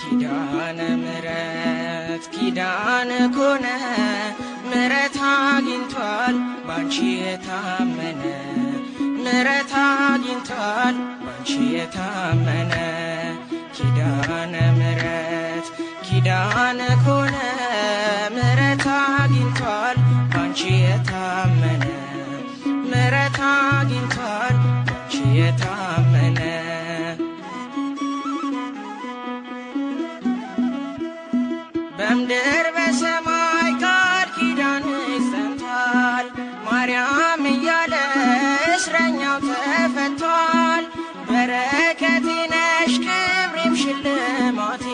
ኪዳነ ምሕረት ኪዳነ ኮነ ምሕረት አግኝቷል ባንቺ የታመነ ምሕረት አግኝቷል ባንቺ የታመነ ኪዳነ ምሕረት ኪዳነ ኮነ ምሕረት አግኝቷል ባንቺ የታመነ ምሕረት አግኝቷል ባንቺ የታመነ በምድር በሰማይ ቃል ኪዳንሽ ጸንቷል ማርያም እያለ እስረኛው ተፈቷል። በረከቴ ነሽ ክብሬም ሽልማቴ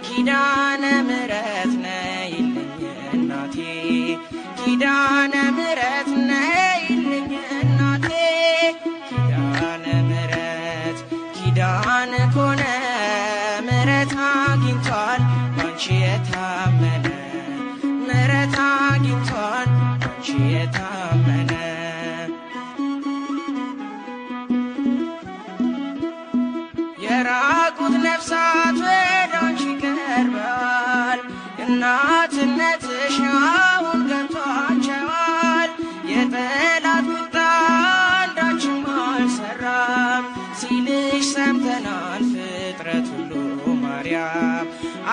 ኪዳነ ምሕረት ነይልኝ እናቴ ኪዳነ ምሕረት ነይልኝ እናቴ ኪዳነ ምሕረት ኪዳነ ኮነ ምሕረት አግኝቷል ባንቺ የታመነ ምሕረት አግኝቷል ባንቺ የታመነ የራቁት ነፍሳት ወደ አንቺ ቀርበዋል እናትነትሽ አሁን ገብቷቸዋል። የጠላት ቁጣ አንዳችም አልሰራም ሲልሽ ሰምተናል ፍጥረት ሁሉ ማርያም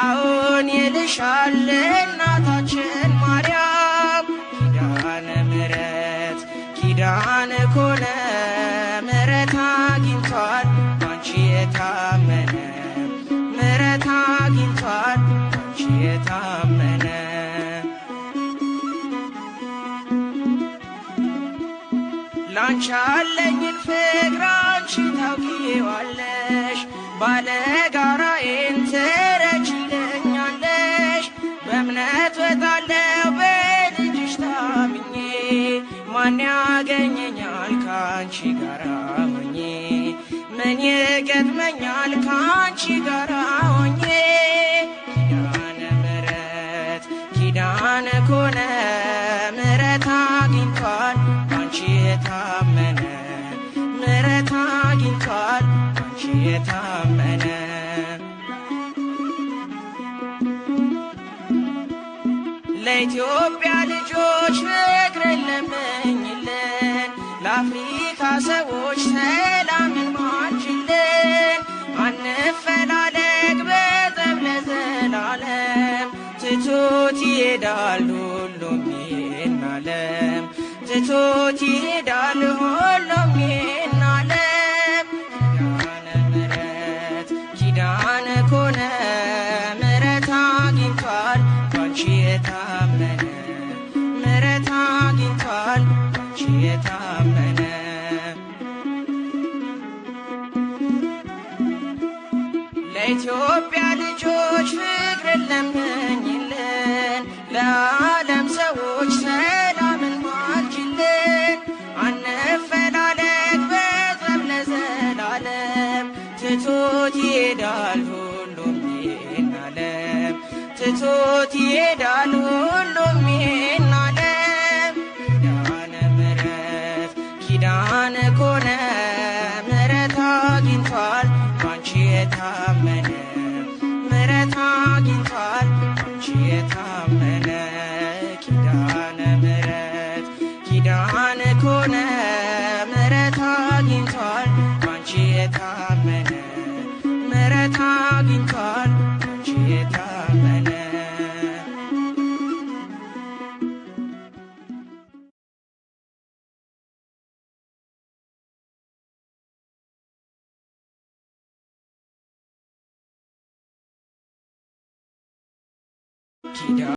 አዎን ይልሻል እናታችን ማርያም ኪዳነ ምሕረት ኪዳነ ኮነ ምሕረት አግኝቷል ባንቺ የታመነ ምሕረት አግኝቷል ባንቺ የታመነ ላንቺ ያለኝን ፍቅር አንቺ ታውቂዋለሽ ባለጋራዬን ትረጂልኛለሽ በእምነት ወጣለሁ በልጅሽ ታምኜ ማን ያገኘኛል ካንቺ ጋራ ሆኜ ምን ይገጥመኛል ካንቺ ጋራ ሆኜ ኪዳነ ምሕረት ኪዳነ ኮነ ምሕረት አግኝቷል ባንቺ የታመነ ምሕረት አግኝቷል ባንቺ የታመነ ለኢትዮጵያ ልጆች ፍቅርን ለምኝልን ለአፍሪካ ሰዎች ሰላምን ማልጅልን አንፈላለግ በጠብ ለዘላለም ትቶት ይሄዳል ሁሉም ይህን ዓለም ትቶት ይሄዳል ሁሉም ይህን ዓለም ኪዳነ ምሕረት ኪዳነ ኮነ ምሕረት አግኝቷል ባንቺ የታመነ ምሕረት አግኝቷል ባንቺ የታመነ ለኢትዮጵያ ልጆች ፍቅርን ለምኝልን ለዓለም ሰዎች ሰላምን ማልጅልን አንፈላለግ በጠብ ለዘላለም ትቶት ይሄዳል ሁሉም ይህን ዓለም ትቶት ይሄዳል ሁሉም ይህን ዓለም ኪዳነ ምሕረት ኪዳነ ኮነ ምሕረት አግኝቷል ባንቺ የታመነ ምሕረት አግኝቷል ባንቺ የታመነ ኪዳነ ምሕረት ኪዳነ ኮነ ምሕረት አግኝቷል ባንቺ የታመነ ምሕረት አግኝቷል ባንቺ የታመነ ኪዳነ